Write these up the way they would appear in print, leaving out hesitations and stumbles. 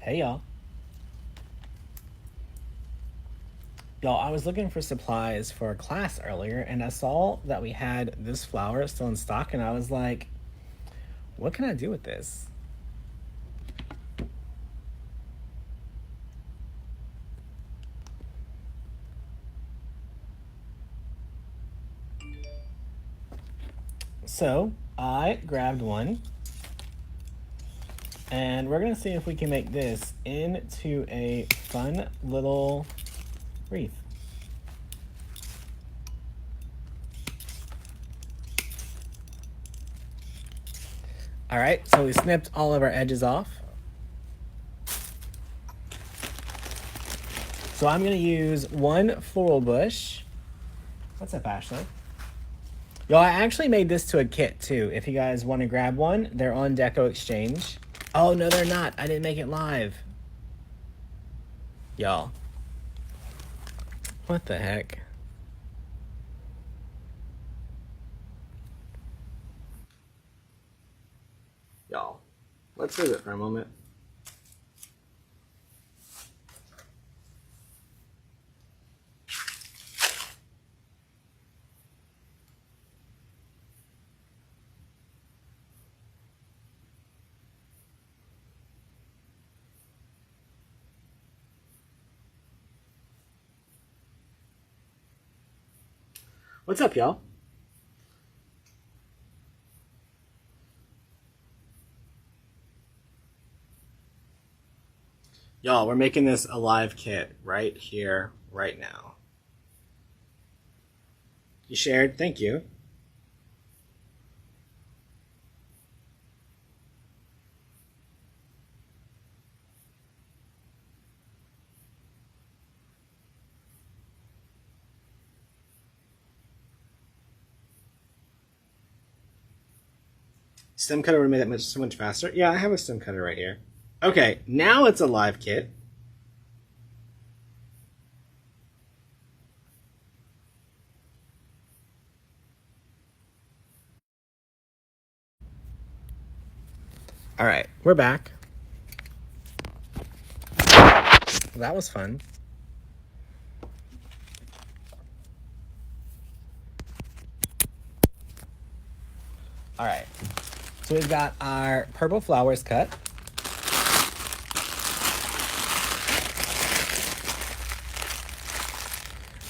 Hey y'all. Y'all, I was looking for supplies for a class earlier and I saw that we had this flower still in stock and I was like, what can I do with this? So I grabbed one and we're gonna see if we can make this into a fun little wreath. All right, so we snipped all of our edges off. So I'm gonna use one floral bush. What's up, Ashley? Y'all, I actually made this to a kit too. If you guys want to grab one, they're on Deco Exchange. Oh, no, they're not. I didn't make it live. Y'all. What the heck? Y'all, let's visit for a moment. What's up, y'all? Y'all, we're making this a live kit right here, right now. You shared? Thank you. Stem cutter would have made that so much faster. Yeah, I have a stem cutter right here. Okay, now it's a live kit. All right, we're back. That was fun. All right, so we've got our purple flowers cut.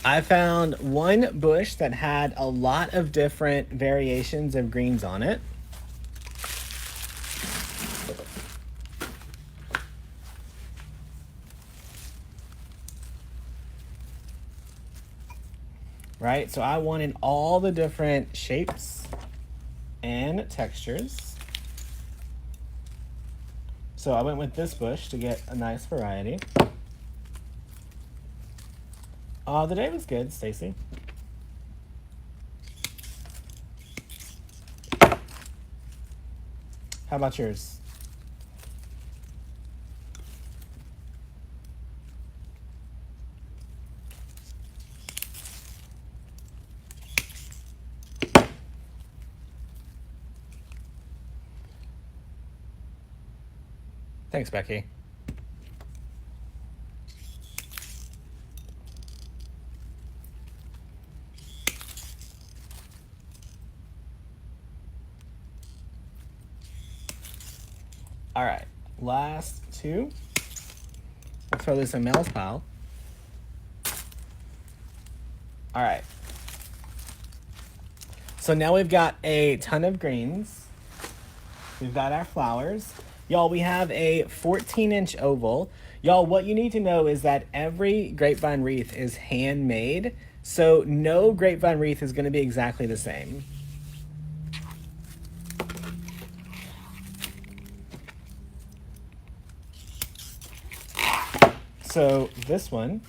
I found one bush that had a lot of different variations of greens on it. Right, so I wanted all the different shapes and textures. So I went with this bush to get a nice variety. The day was good, Stacy. How about yours? Thanks, Becky. All right, last two. Let's throw this in Mel's pile. All right. So now we've got a ton of greens. We've got our flowers. Y'all, we have a 14-inch oval. Y'all, what you need to know is that every grapevine wreath is handmade, so no grapevine wreath is going to be exactly the same. So this one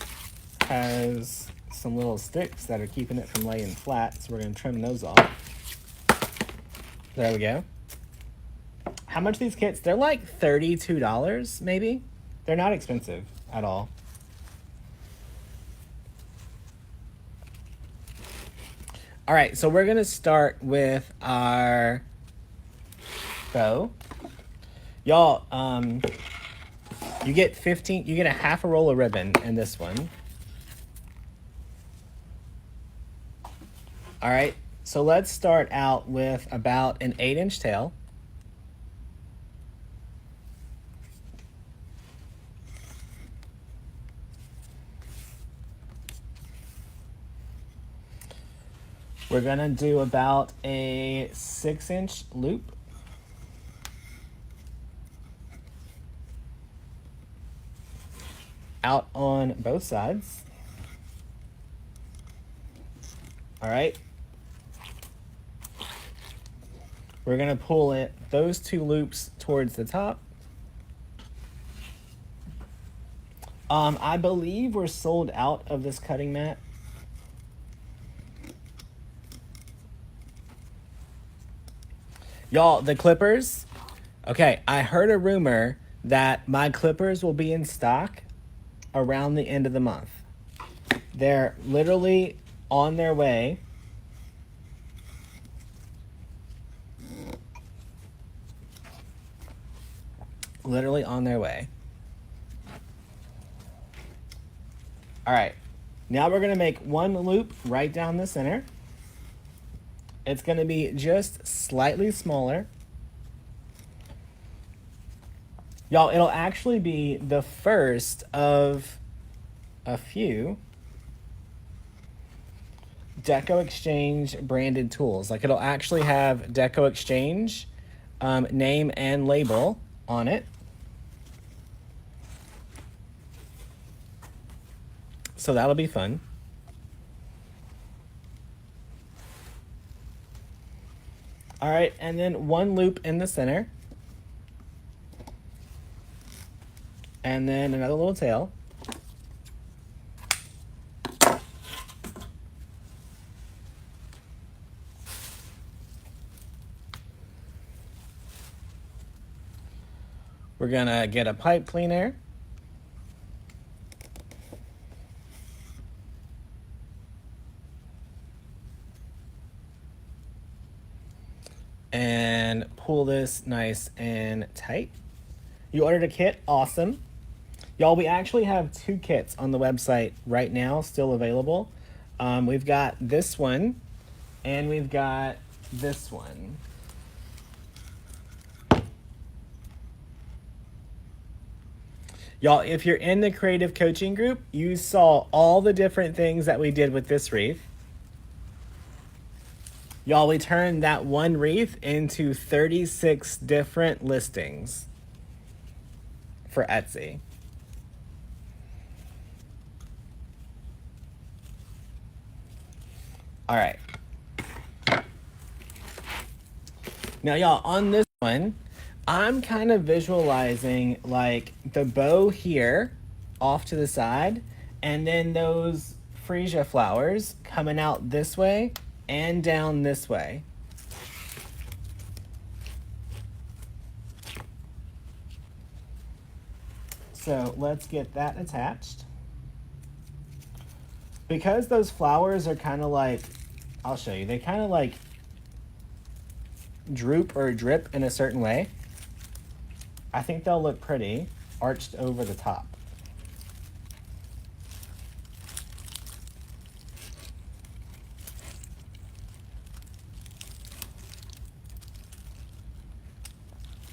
has some little sticks that are keeping it from laying flat, so we're going to trim those off. There we go. How much are these kits? They're like $32, maybe. They're not expensive at all. All right, so we're gonna start with our bow. Y'all, You get 15, you get a half a roll of ribbon in this one. All right, so let's start out with about an 8-inch tail. We're gonna do about a 6-inch loop. Out on both sides. All right. We're gonna pull it, those 2 loops towards the top. I believe we're sold out of this cutting mat. Y'all, the clippers. Okay, I heard a rumor that my clippers will be in stock around the end of the month. They're literally on their way. Literally on their way. All right, now we're gonna make 1 loop right down the center. It's gonna be just slightly smaller. Y'all, it'll actually be the first of a few Deco Exchange branded tools. Like, it'll actually have Deco Exchange name and label on it. So that'll be fun. All right, and then 1 loop in the center. And then another little tail. We're gonna get a pipe cleaner. And pull this nice and tight. You ordered a kit? Awesome. Y'all, we actually have 2 kits on the website right now, still available. We've got this one, and we've got this one. Y'all, if you're in the creative coaching group, you saw all the different things that we did with this wreath. Y'all, we turned that 1 wreath into 36 different listings for Etsy. All right. Now, y'all, on this one, I'm kind of visualizing like the bow here off to the side, and then those freesia flowers coming out this way and down this way. So let's get that attached. Because those flowers are kind of like, I'll show you, they kind of like droop or drip in a certain way. I think they'll look pretty arched over the top.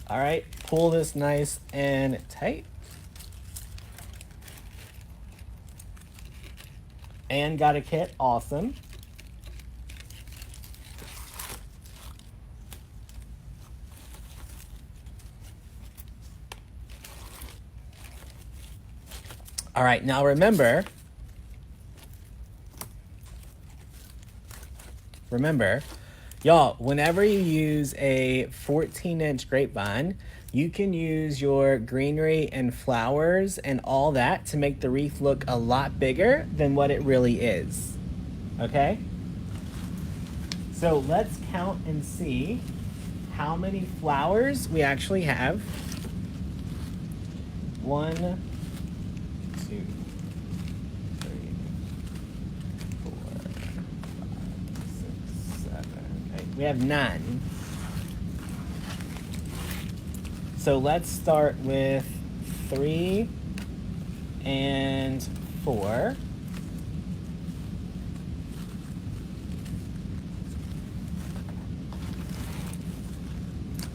All right, pull this nice and tight. And got a kit, awesome. All right, now remember, y'all, whenever you use a 14-inch grapevine, you can use your greenery and flowers and all that to make the wreath look a lot bigger than what it really is, okay? So let's count and see how many flowers we actually have. 1, 2, 3, 4, 5, 6, 7, 8. We have 9. So let's start with 3 and 4.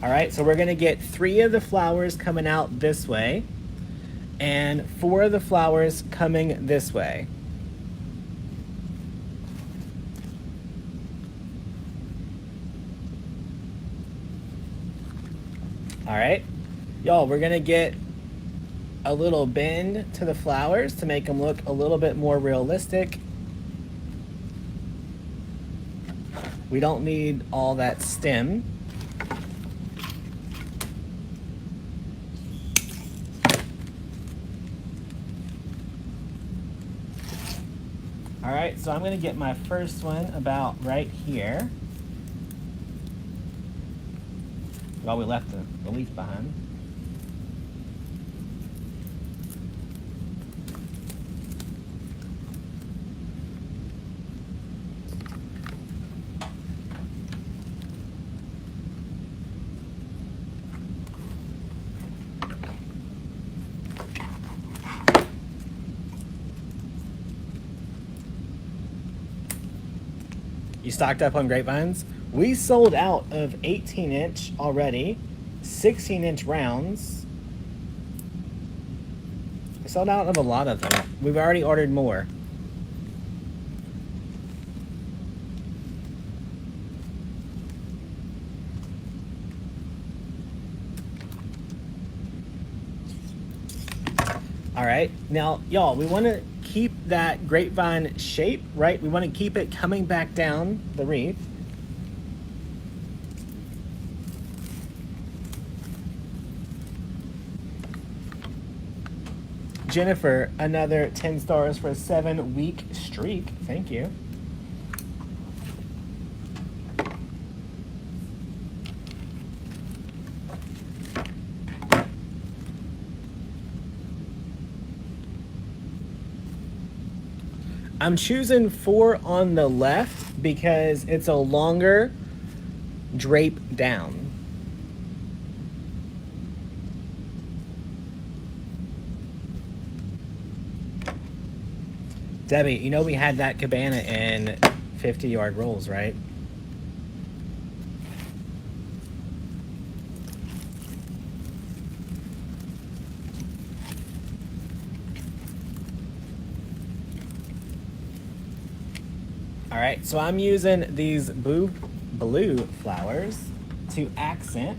All right, so we're gonna get 3 of the flowers coming out this way and 4 of the flowers coming this way. All right, y'all, we're gonna get a little bend to the flowers to make them look a little bit more realistic. We don't need all that stem. All right, so I'm gonna get my first one about right here. Well, we left the leaf behind. You stocked up on grapevines? We sold out of 18-inch already, 16-inch rounds. We sold out of a lot of them. We've already ordered more. All right, now y'all, we want to keep that grapevine shape, right? We want to keep it coming back down the wreath. Jennifer, another 10 stars for a 7-week streak. Thank you. I'm choosing 4 on the left because it's a longer drape down. Debbie, you know we had that cabana in 50-yard rolls, right? All right, so I'm using these blue flowers to accent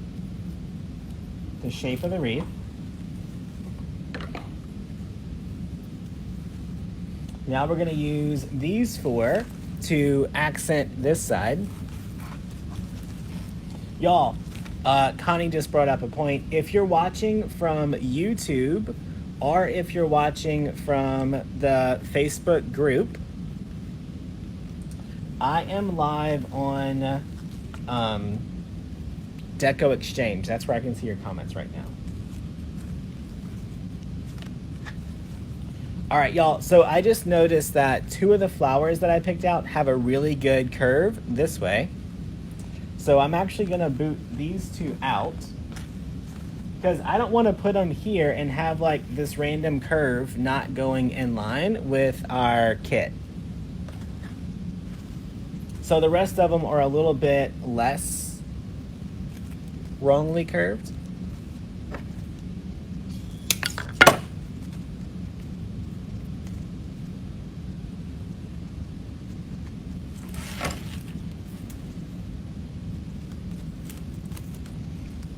the shape of the wreath. Now we're gonna use these 4 to accent this side. Y'all, Connie just brought up a point. If you're watching from YouTube or if you're watching from the Facebook group, I am live on Deco Exchange. That's where I can see your comments right now. All right, y'all, so I just noticed that 2 of the flowers that I picked out have a really good curve this way. So I'm actually gonna boot these 2 out because I don't wanna put them here and have like this random curve not going in line with our kit. So the rest of them are a little bit less wrongly curved.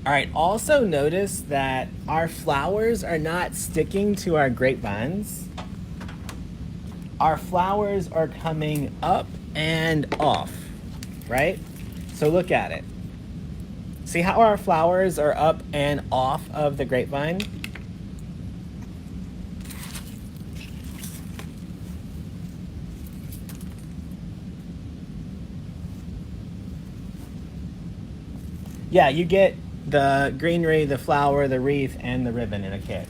All right, also notice that our flowers are not sticking to our grapevines. Our flowers are coming up and off, right? So look at it. See how our flowers are up and off of the grapevine? Yeah, you get the greenery, the flower, the wreath, and the ribbon in a kit.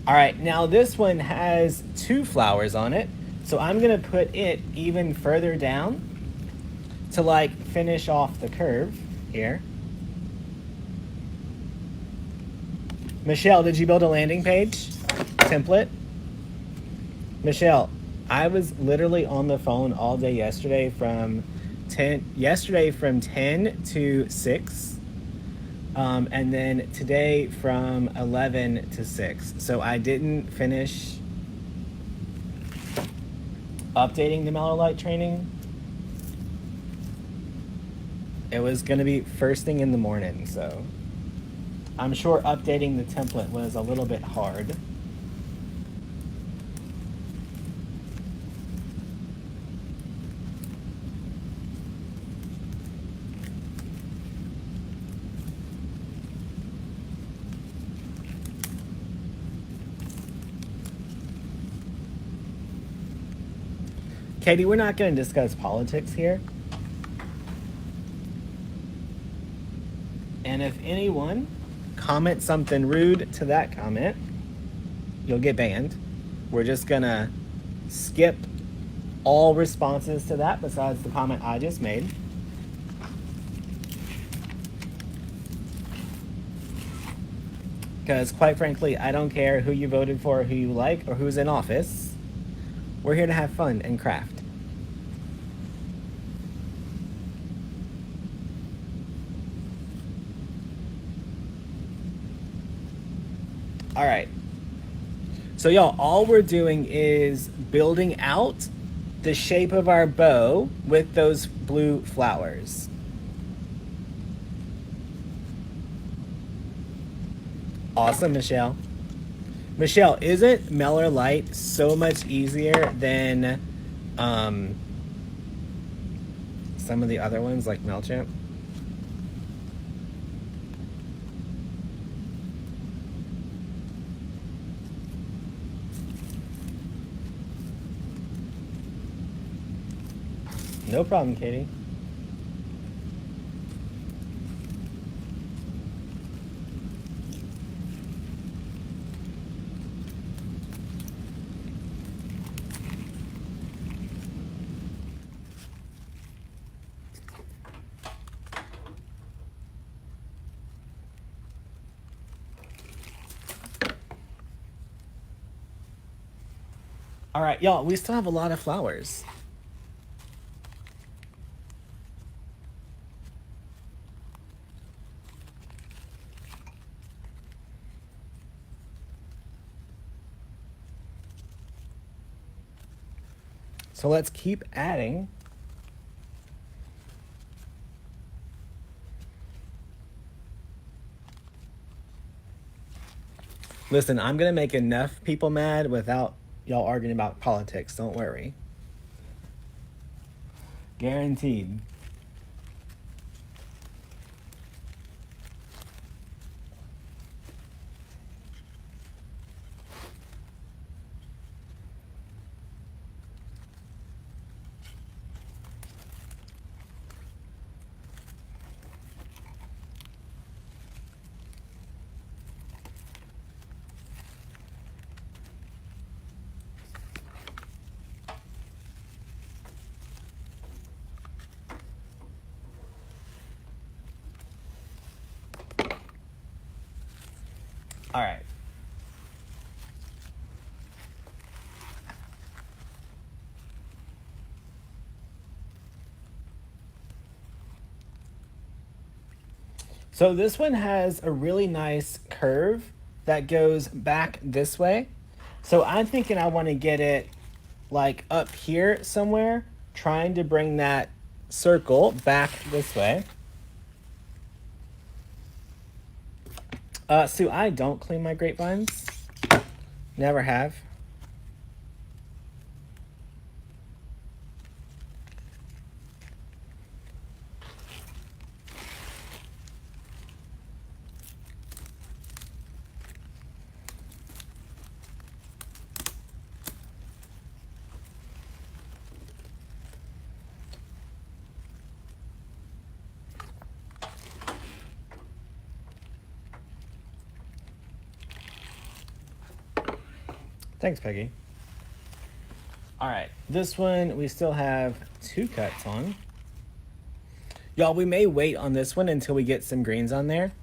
All right, now this one has 2 flowers on it, so I'm gonna put it even further down to like finish off the curve here. Michelle, did you build a landing page template? Michelle, I was literally on the phone all day yesterday from 10 to 6. And then today from 11 to 6. So I didn't finish updating the Miller Lite training. It was going to be first thing in the morning, so I'm sure updating the template was a little bit hard. Katie, we're not going to discuss politics here. And if anyone comments something rude to that comment, you'll get banned. We're just going to skip all responses to that besides the comment I just made. Because quite frankly, I don't care who you voted for, who you like, or who's in office. We're here to have fun and craft. All right. So y'all, all we're doing is building out the shape of our bow with those blue flowers. Awesome, Michelle. Michelle, isn't Miller Lite so much easier than some of the other ones like MailChimp? No problem, Katie. All right, y'all, we still have a lot of flowers. So let's keep adding. Listen, I'm going to make enough people mad without y'all arguing about politics. Don't worry. Guaranteed. All right. So this one has a really nice curve that goes back this way. So I'm thinking I want to get it like up here somewhere, trying to bring that circle back this way. Sue, I don't clean my grapevines. Never have. Thanks, Peggy. All right, this one we still have 2 cuts on. Y'all, we may wait on this one until we get some greens on there.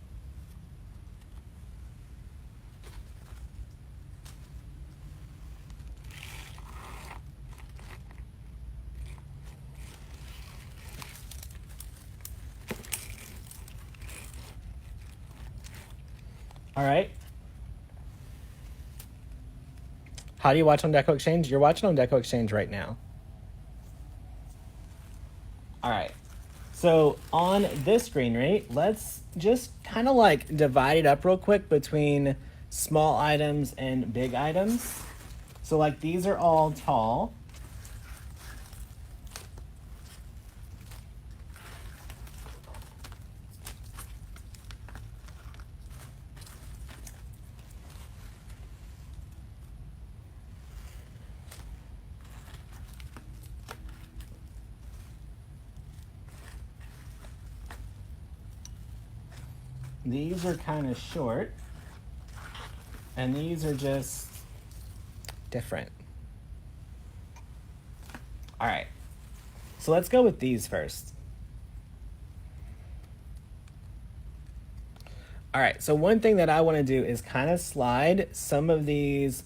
All right. How do you watch on Deco Exchange? You're watching on Deco Exchange right now. All right. So on this greenery, let's just kind of like divide it up real quick between small items and big items. So like these are all tall. These are kind of short, and these are just different. All right, so let's go with these first. All right, so one thing that I want to do is kind of slide some of these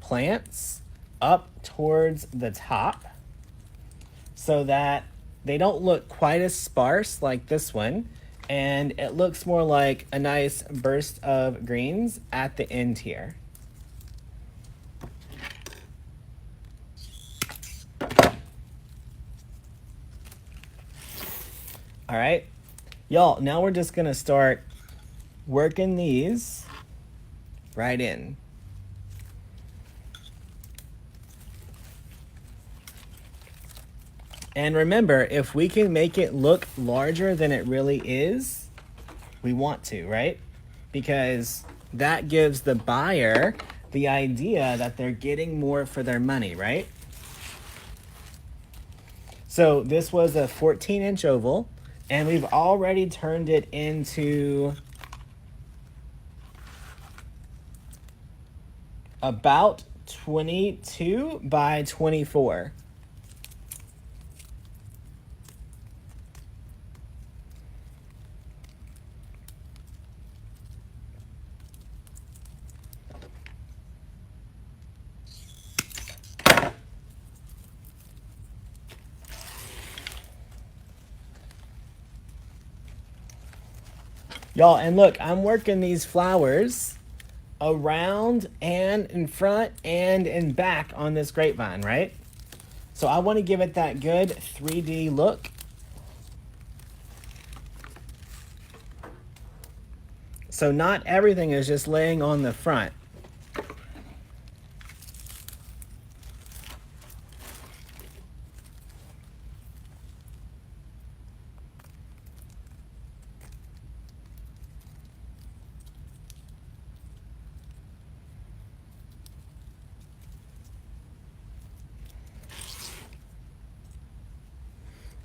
plants up towards the top so that they don't look quite as sparse like this one, and it looks more like a nice burst of greens at the end here. All right, y'all, now we're just gonna start working these right in. And remember, if we can make it look larger than it really is, we want to, right? Because that gives the buyer the idea that they're getting more for their money, right? So this was a 14-inch oval, and we've already turned it into about 22 by 24. Y'all, and look, I'm working these flowers around and in front and in back on this grapevine, right? So I want to give it that good 3D look. So not everything is just laying on the front.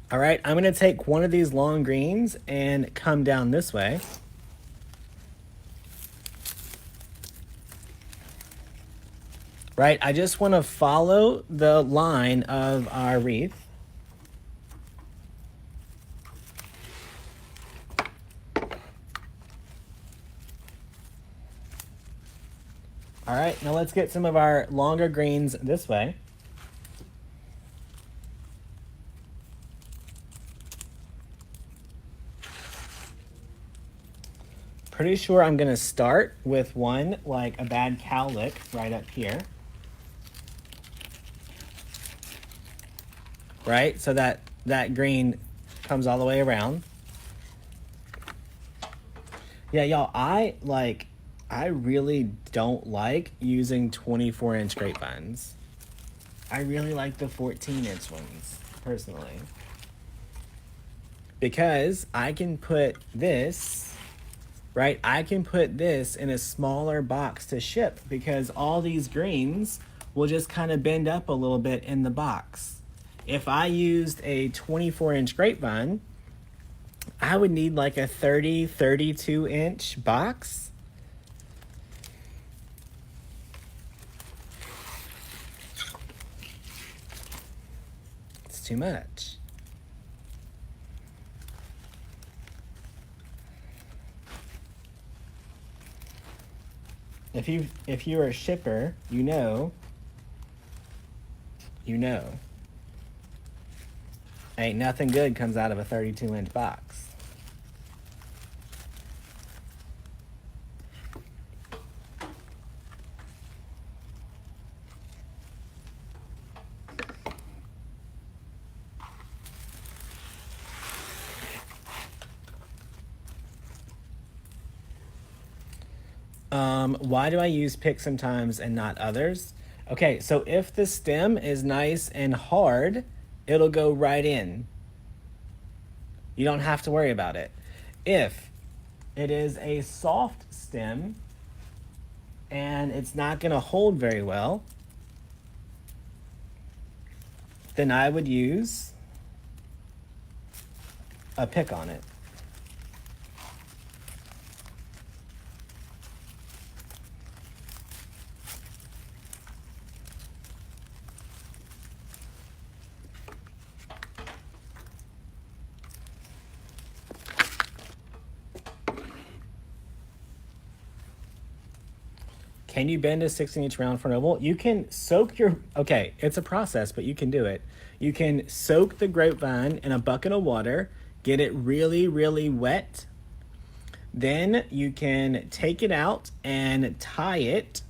All right, I'm gonna take one of these long greens and come down this way. Right, I just wanna follow the line of our wreath. All right, now let's get some of our longer greens this way. Pretty sure I'm gonna start with one like a bad cowlick right up here. Right, so that green comes all the way around. Yeah, y'all, I really don't like using 24-inch grapevines. I really like the 14-inch ones, personally. Because I can put this, right? I can put this in a smaller box to ship because all these greens will just kind of bend up a little bit in the box. If I used a 24-inch grapevine, I would need like a 32-inch box. It's too much. If you're a shipper, you know. Ain't nothing good comes out of a 32-inch box. Why do I use pick sometimes and not others? Okay, so if the stem is nice and hard, it'll go right in. You don't have to worry about it. If it is a soft stem and it's not going to hold very well, then I would use a pick on it. Can you bend a 16-inch round for an oval? You can soak your, okay, it's a process, but you can do it. You can soak the grapevine in a bucket of water, get it really, really wet. Then you can take it out and tie it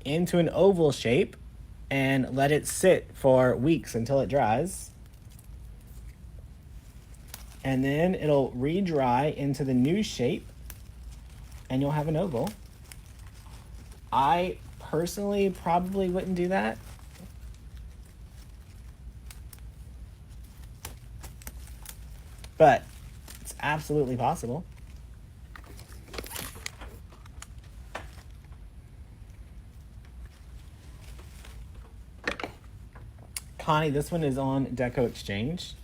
into an oval shape and let it sit for weeks until it dries. And then it'll re-dry into the new shape and you'll have an oval. I personally probably wouldn't do that. But it's absolutely possible. Connie, this one is on Deco Exchange.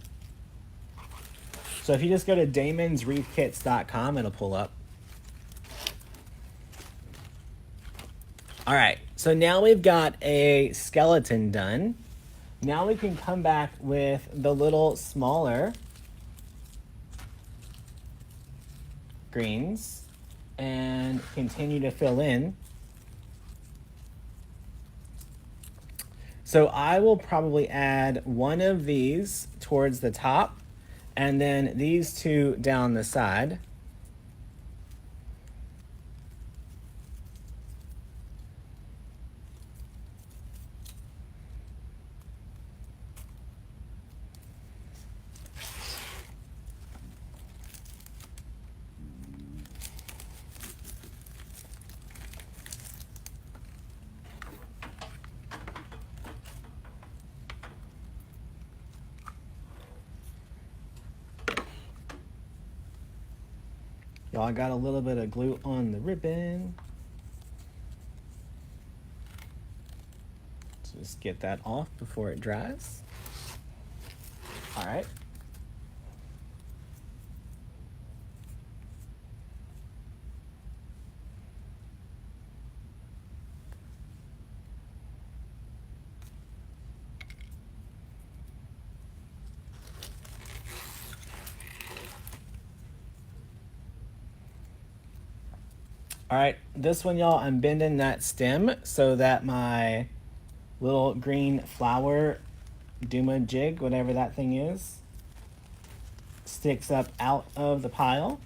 So if you just go to damonswreathkits.com, it'll pull up. All right, so now we've got a skeleton done. Now we can come back with the little smaller greens and continue to fill in. So I will probably add one of these towards the top and then these two down the side. Y'all, I got a little bit of glue on the ribbon. So just get that off before it dries. All right. All right, this one, y'all, I'm bending that stem so that my little green flower Duma jig, whatever that thing is, sticks up out of the pile.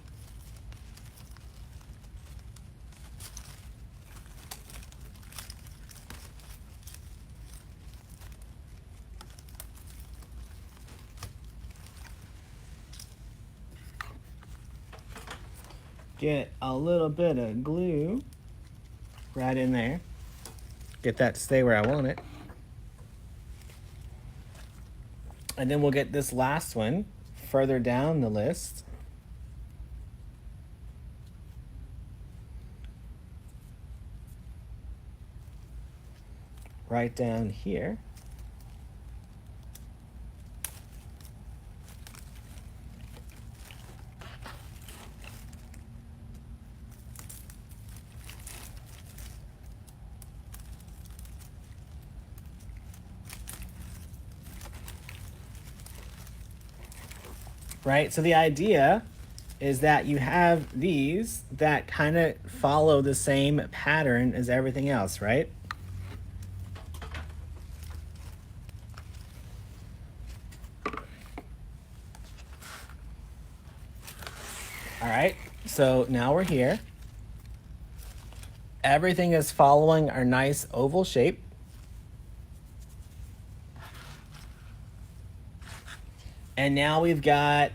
Get a little bit of glue right in there. Get that to stay where I want it. And then we'll get this last one further down the list. Right down here. Right, so the idea is that you have these that kind of follow the same pattern as everything else, right? All right, so now we're here. Everything is following our nice oval shape. And now we've got,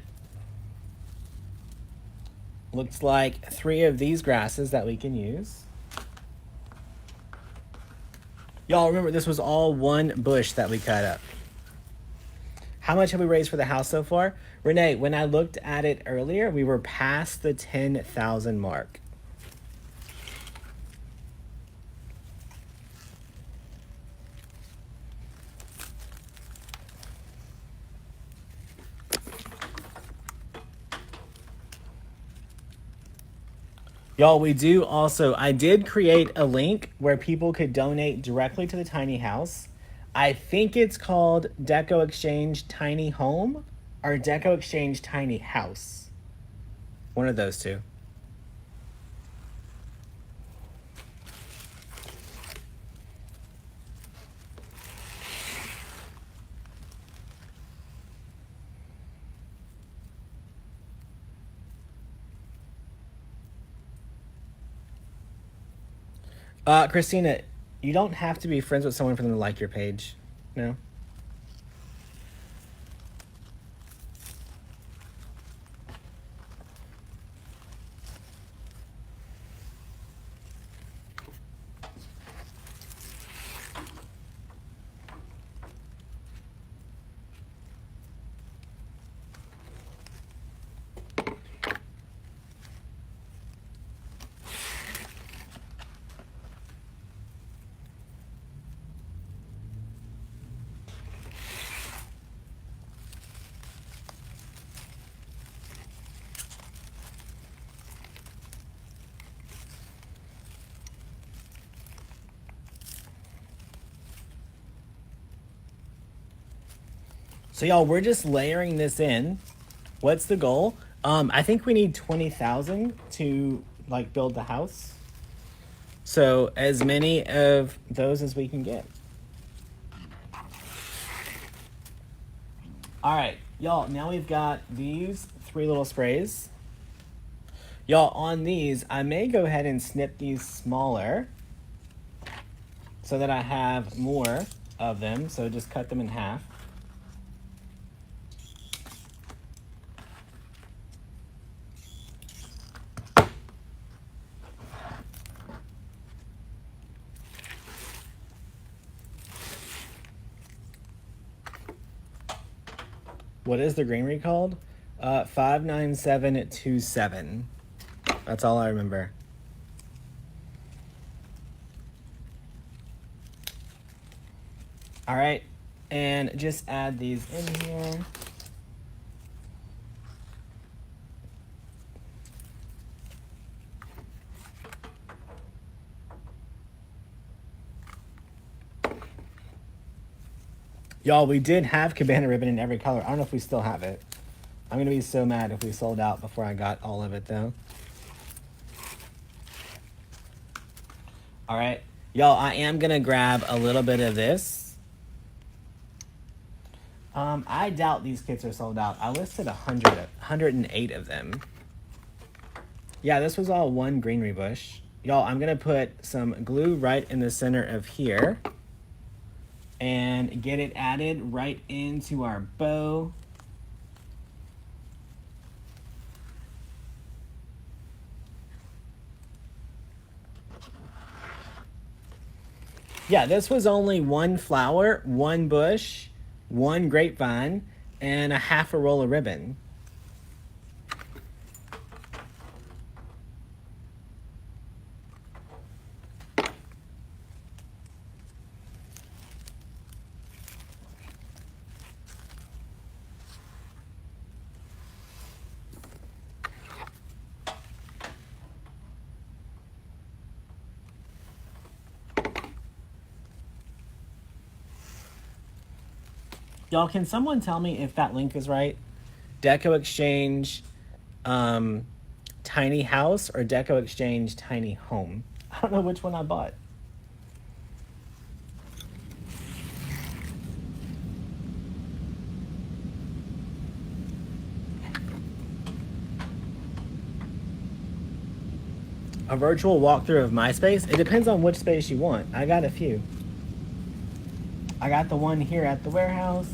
looks like 3 of these grasses that we can use. Y'all remember, this was all one bush that we cut up. How much have we raised for the house so far? Renee, when I looked at it earlier, we were past the 10,000 mark. Y'all, we do also, I did create a link where people could donate directly to the tiny house. I think it's called Deco Exchange Tiny Home or Deco Exchange Tiny House. One of those two. Christina, you don't have to be friends with someone for them to like your page. No? So y'all, we're just layering this in. What's the goal? I think we need 20,000 to like build the house. So as many of those as we can get. All right, y'all, now we've got these 3 little sprays. Y'all, on these, I may go ahead and snip these smaller so that I have more of them. So just cut them in half. What is the greenery called? 59727. That's all I remember. All right, and just add these in here. Y'all, we did have cabana ribbon in every color. I don't know if we still have it. I'm gonna be so mad if we sold out before I got all of it though. All right, y'all, I am gonna grab a little bit of this. I doubt these kits are sold out. I listed 108 of them. Yeah, this was all one greenery bush. Y'all, I'm gonna put some glue right in the center of here and get it added right into our bow. Yeah, this was only 1 flower, 1 bush, 1 grapevine, and a half a roll of ribbon. Y'all, can someone tell me if that link is right? Deco Exchange Tiny House or Deco Exchange Tiny Home. I don't know which one I bought. A virtual walkthrough of MySpace? It depends on which space you want. I got a few. I got the one here at the warehouse.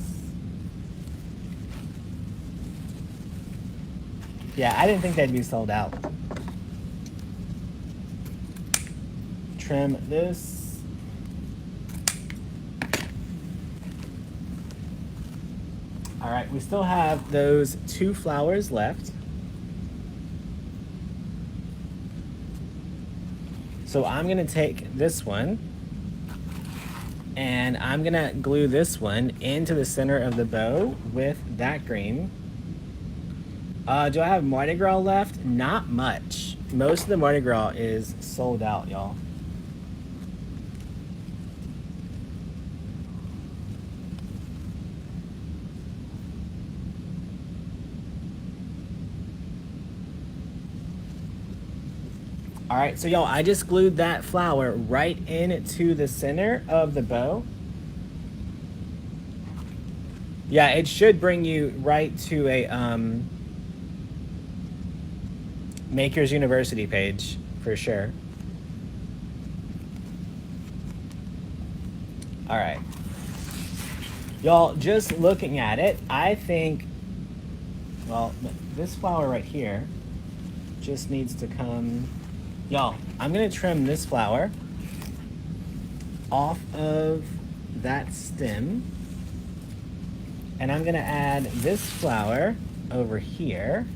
Yeah, I didn't think they'd be sold out. Trim this. All right, we still have those 2 flowers left. So I'm gonna take this one and I'm gonna glue this one into the center of the bow with that green. Do I have Mardi Gras left? Not much. Most of the Mardi Gras is sold out, y'all. All right, so y'all, I just glued that flower right into the center of the bow. Yeah, it should bring you right to a Makers University page for sure. All right. Y'all, just looking at it, I think, well, this flower right here just needs to come. Y'all, I'm gonna trim this flower off of that stem. And I'm gonna add this flower over here.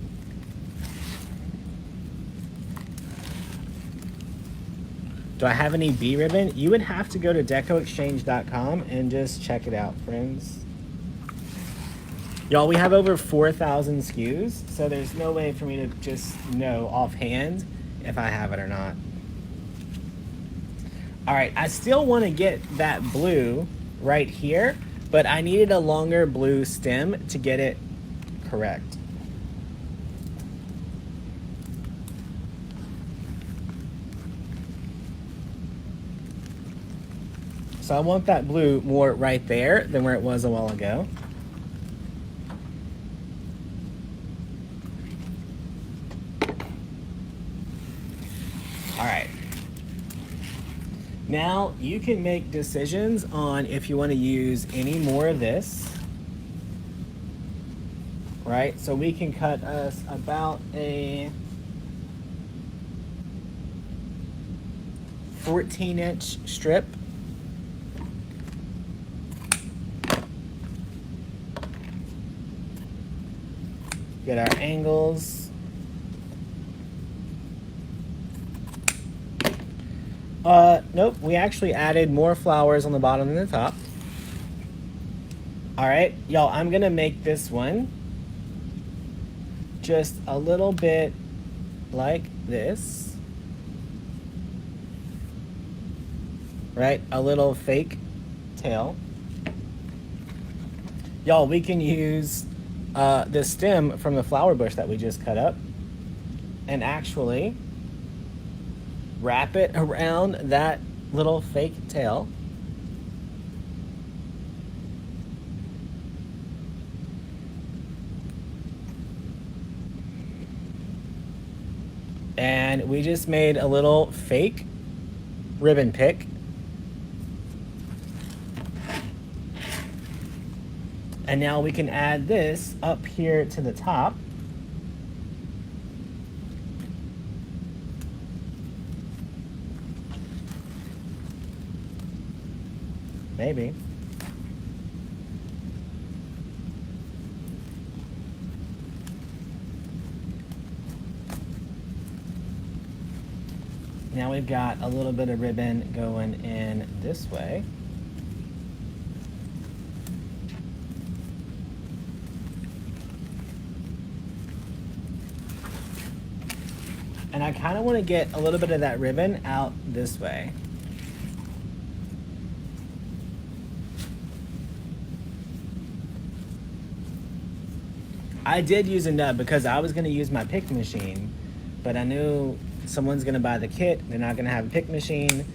Do I have any bee ribbon? You would have to go to decoexchange.com and just check it out, friends. Y'all, we have over 4,000 SKUs, so there's no way for me to just know offhand if I have it or not. All right, I still want to get that blue right here, but I needed a longer blue stem to get it correct. So I want that blue more right there than where it was a while ago. All right. Now you can make decisions on if you want to use any more of this. Right? So we can cut us about a 14-inch strip. Get our angles. Nope, we actually added more flowers on the bottom than the top. All right, y'all, I'm gonna make this one just a little bit like this. Right, a little fake tail. Y'all, we can use the stem from the flower bush that we just cut up and actually wrap it around that little fake tail. And we just made a little fake ribbon pick. And now we can add this up here to the top. Maybe. Now we've got a little bit of ribbon going in this way. And I kind of want to get a little bit of that ribbon out this way. I did use a nub because I was going to use my pick machine, but I knew someone's going to buy the kit. They're not going to have a pick machine.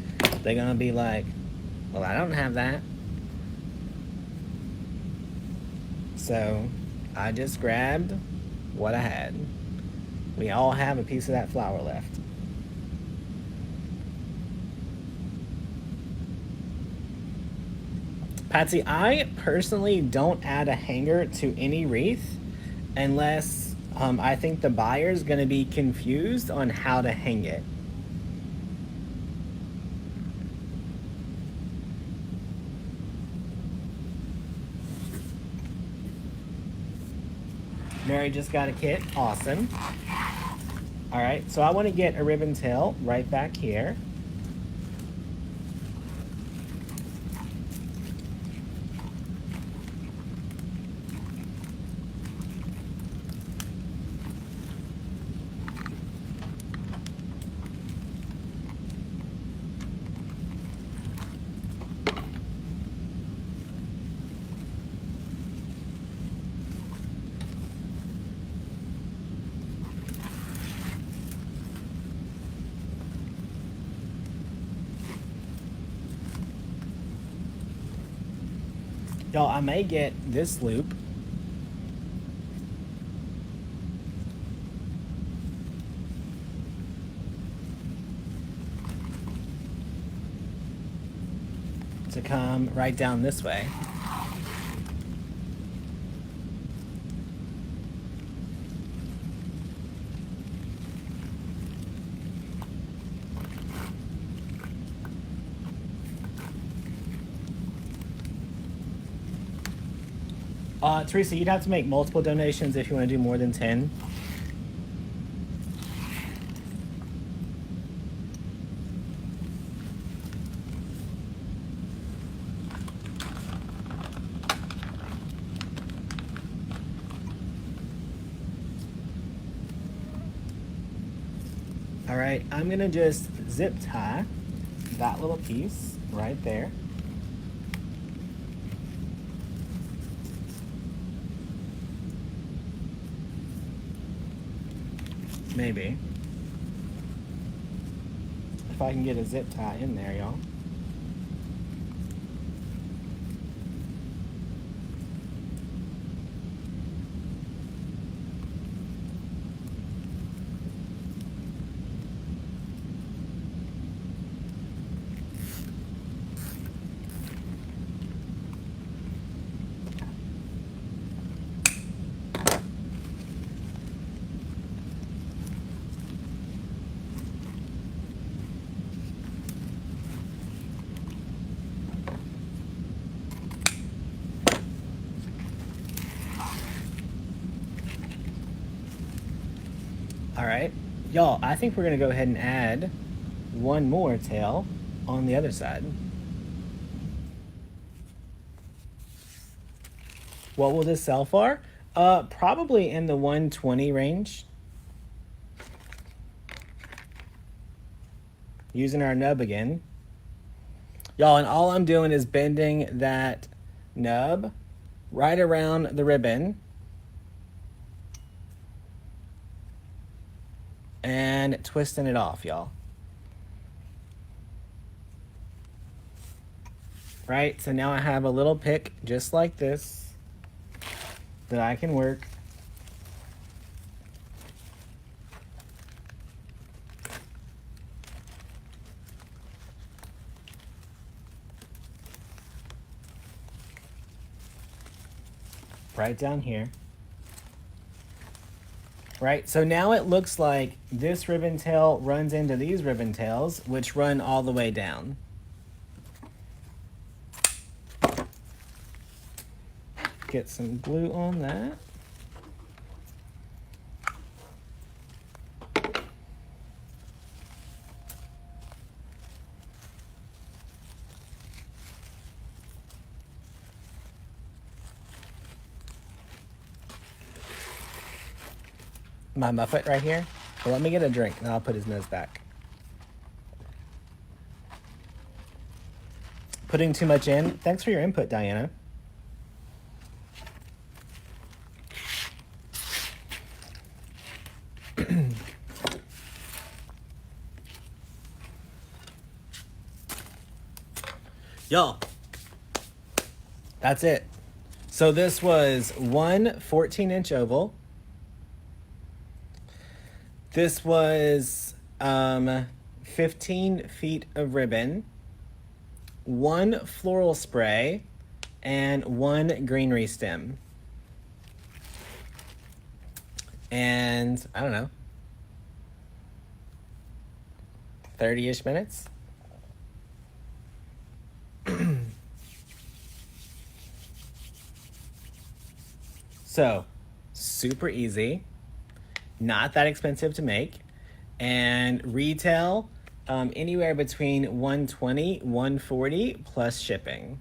They're going to be like, well, I don't have that. So I just grabbed what I had. We all have a piece of that flower left. Patsy, I personally don't add a hanger to any wreath unless I think the buyer's going to be confused on how to hang it. Mary just got a kit. Awesome. All right, so I want to get a ribbon tail right back here. Y'all, I may get this loop. To come right down this way. Teresa, you'd have to make multiple donations if you want to do more than 10. All right, I'm gonna just zip tie that little piece right there. Maybe. If I can get a zip tie in there, y'all. All right, y'all, I think we're gonna go ahead and add one more tail on the other side. What will this sell for? Probably in the 120 range. Using our nub again. Y'all, and all I'm doing is bending that nub right around the ribbon. And twisting it off, y'all. Right, so now I have a little pick just like this that I can work. Right down here. Right, so now it looks like this ribbon tail runs into these ribbon tails, which run all the way down. Get some glue on that. My Muffet right here. Well, let me get a drink and I'll put his nose back. Putting too much in. Thanks for your input, Diana. Y'all, that's it. So this was one 14-inch oval. This was 15 feet of ribbon, one floral spray, and one greenery stem. And I don't know, 30-ish minutes. So, super easy, not that expensive to make, and retail anywhere between $120, $140 plus shipping.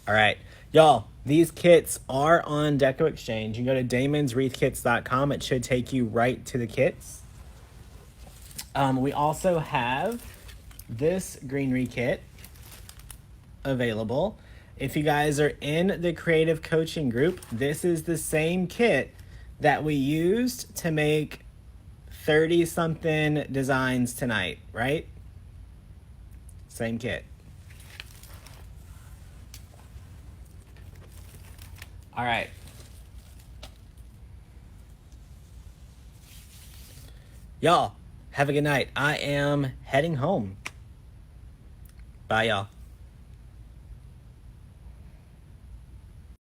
All right, y'all, these kits are on Deco Exchange. You can go to damonswreathkits.com. It should take you right to the kits. We also have this greenery kit available. If you guys are in the creative coaching group, this is the same kit that we used to make 30-something designs tonight, right? Same kit. All right. Y'all, have a good night. I am heading home. Bye, y'all.